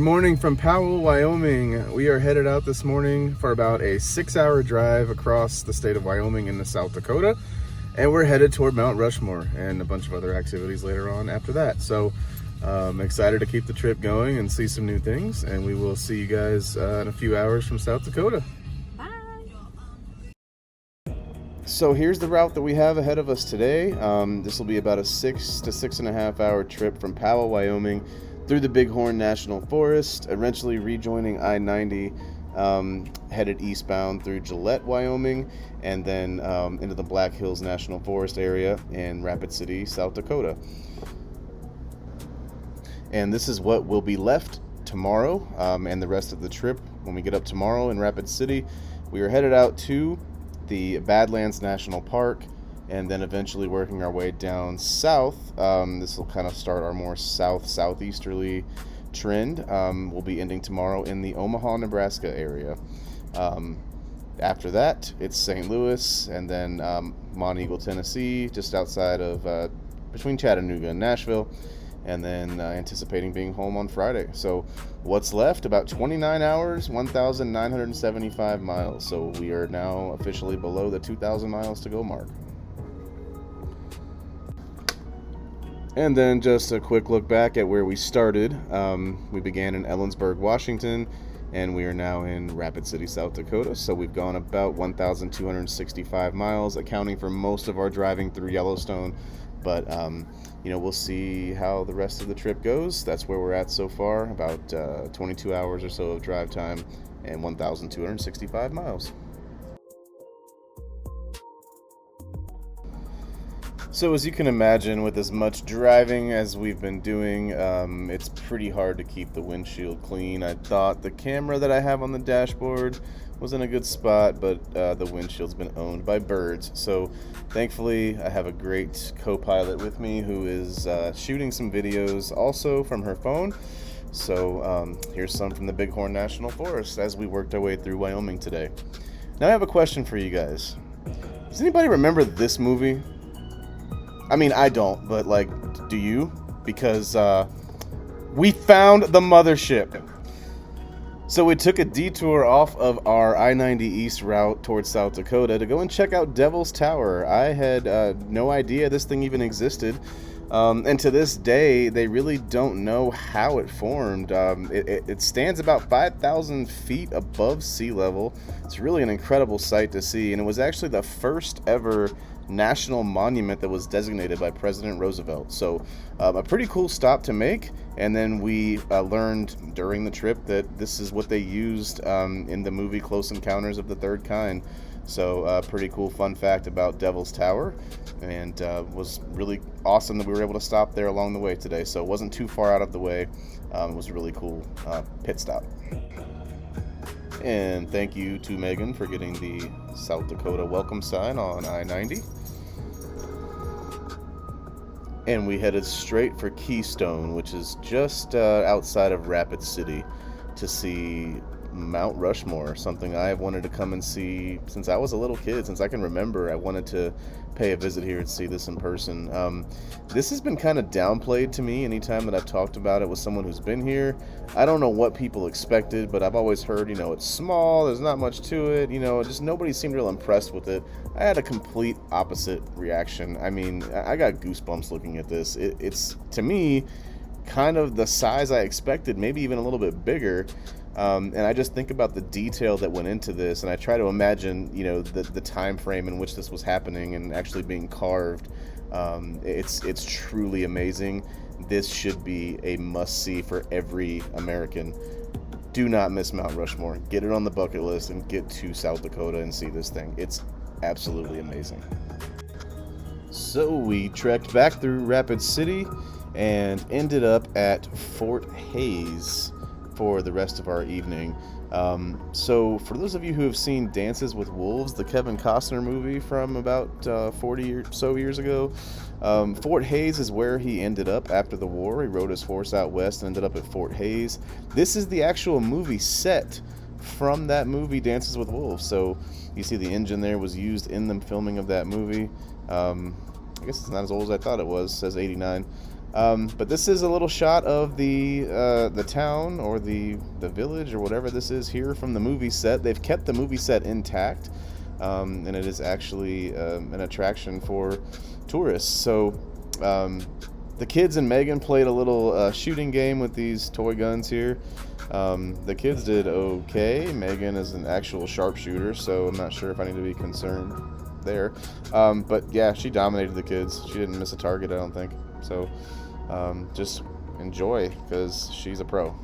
morning from Powell, Wyoming. We are headed out this morning for about a 6-hour drive across the state of Wyoming into South Dakota. And we're headed toward Mount Rushmore and a bunch of other activities later on after that. So excited to keep the trip going and see some new things. And we will see you guys in a few hours from South Dakota. Bye. So here's the route that we have ahead of us today. This will be about a 6 to 6.5 hour trip from Powell, Wyoming, through the Bighorn National Forest, eventually rejoining I-90, headed eastbound through Gillette, Wyoming, and then into the Black Hills National Forest area in Rapid City, South Dakota. And this is what will be left tomorrow and the rest of the trip. When we get up tomorrow in Rapid City, we are headed out to the Badlands National Park, and then eventually working our way down south. This will kind of start our more southeasterly trend. We'll be ending tomorrow in the Omaha, Nebraska area. After that, it's St. Louis, and then Monteagle, Tennessee, just outside of between Chattanooga and Nashville, and then anticipating being home on Friday. So what's left? About 29 hours, 1,975 miles. So we are now officially below the 2,000 miles to go mark. And then just a quick look back at where we started. We began in Ellensburg, Washington, and we are now in Rapid City, South Dakota. So we've gone about 1,265 miles, accounting for most of our driving through Yellowstone. But, we'll see how the rest of the trip goes. That's where we're at so far, about 22 hours or so of drive time and 1,265 miles. So as you can imagine, with as much driving as we've been doing, it's pretty hard to keep the windshield clean. I thought the camera that I have on the dashboard was in a good spot, but the windshield's been owned by birds. So thankfully, I have a great co-pilot with me who is shooting some videos also from her phone. So here's some from the Bighorn National Forest as we worked our way through Wyoming today. Now I have a question for you guys. Does anybody remember this movie? I mean, I don't, but do you? Because we found the mothership. So we took a detour off of our I-90 East route towards South Dakota to go and check out Devil's Tower. I had no idea this thing even existed. And to this day, they really don't know how it formed. It stands about 5,000 feet above sea level. It's really an incredible sight to see. And it was actually the first ever national monument that was designated by President Roosevelt. So a pretty cool stop to make. And then we learned during the trip that this is what they used in the movie Close Encounters of the Third Kind. So pretty cool fun fact about Devil's Tower, and was really awesome that we were able to stop there along the way today. So it wasn't too far out of the way. It was a really cool pit stop. And thank you to Megan for getting the South Dakota welcome sign on I-90. And we headed straight for Keystone, which is just outside of Rapid City, to see Mount Rushmore, something I have wanted to come and see since I was a little kid. Since I can remember, I wanted to pay a visit here and see this in person. This has been kind of downplayed to me anytime that I've talked about it with someone who's been here. I don't know what people expected, but I've always heard, it's small, there's not much to it, just nobody seemed real impressed with it. I had a complete opposite reaction. I mean, I got goosebumps looking at this. It's, to me, kind of the size I expected, maybe even a little bit bigger. And I just think about the detail that went into this, and I try to imagine, the time frame in which this was happening and actually being carved. It's truly amazing. This should be a must-see for every American. Do not miss Mount Rushmore. Get it on the bucket list and get to South Dakota and see this thing. It's absolutely amazing. So we trekked back through Rapid City and ended up at Fort Hays for the rest of our evening. So for those of you who have seen Dances with Wolves, the Kevin Costner movie from about 40 or so years ago, Fort Hays is where he ended up after the war. He rode his horse out west and ended up at Fort Hays. This is the actual movie set from that movie, Dances with Wolves. So you see the engine there was used in the filming of that movie. I guess it's not as old as I thought it was. It says 89. But this is a little shot of the town or the village or whatever this is here from the movie set. They've kept the movie set intact, and it is actually an attraction for tourists. So the kids and Megan played a little shooting game with these toy guns here. The kids did okay. Megan is an actual sharpshooter, so I'm not sure if I need to be concerned there. But yeah, she dominated the kids. She didn't miss a target, I don't think. So just enjoy, because she's a pro.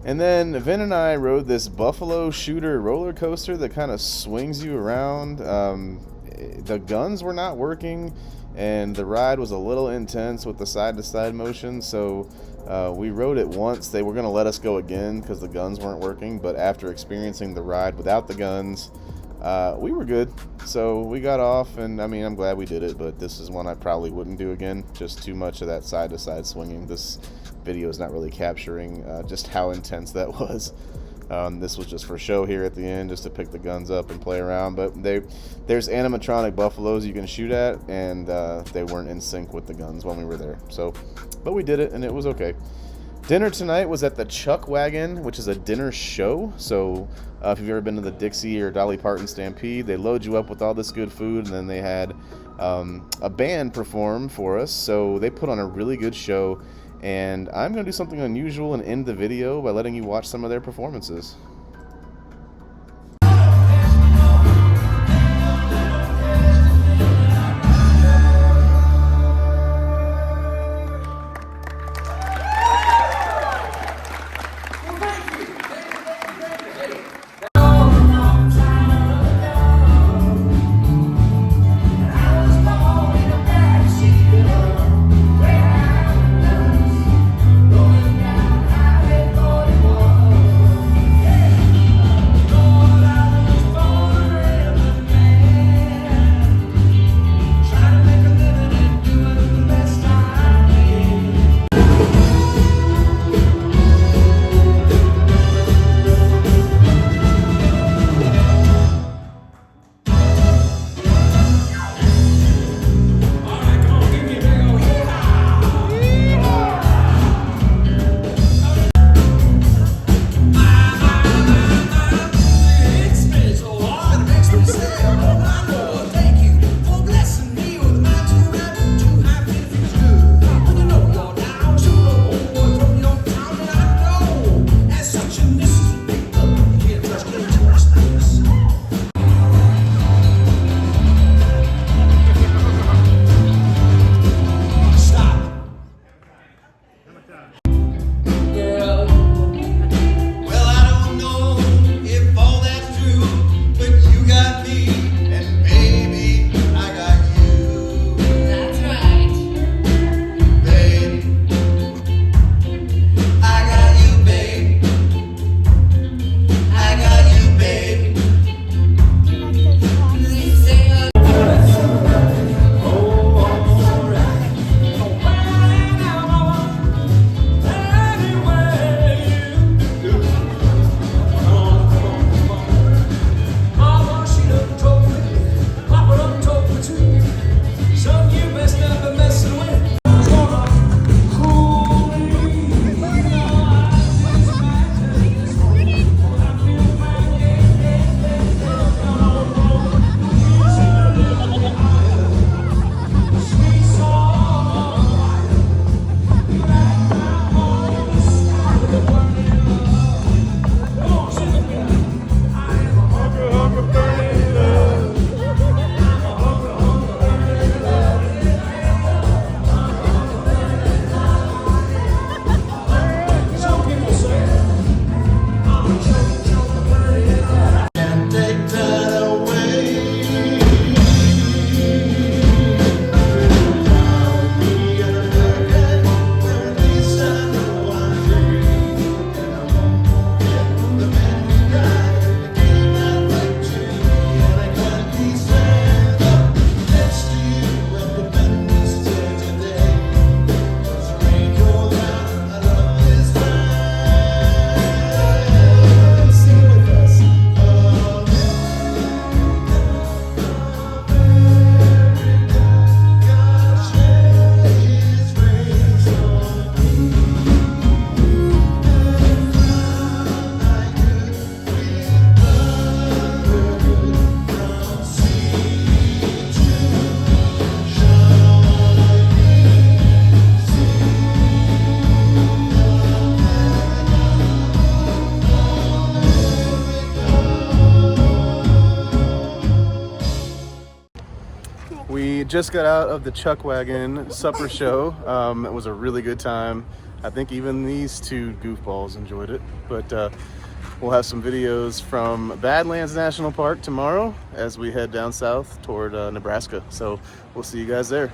And then Vin and I rode this Buffalo Shooter roller coaster that kind of swings you around. The guns were not working, and the ride was a little intense with the side-to-side motion, so we rode it once. They were going to let us go again because the guns weren't working, but after experiencing the ride without the guns, we were good. So we got off, and I mean, I'm glad we did it, but this is one I probably wouldn't do again. Just too much of that side-to-side swinging. This video is not really capturing just how intense that was. This was just for show here at the end, just to pick the guns up and play around. But there's animatronic buffaloes you can shoot at, and they weren't in sync with the guns when we were there. So, but we did it, and it was okay. Dinner tonight was at the Chuck Wagon, which is a dinner show. So if you've ever been to the Dixie or Dolly Parton Stampede, they load you up with all this good food, and then they had a band perform for us. So they put on a really good show. And I'm going to do something unusual and end the video by letting you watch some of their performances. just got out of the Chuck Wagon supper show. It was a really good time. I think even these two goofballs enjoyed it. But we'll have some videos from Badlands National Park tomorrow as we head down south toward Nebraska. So we'll see you guys there.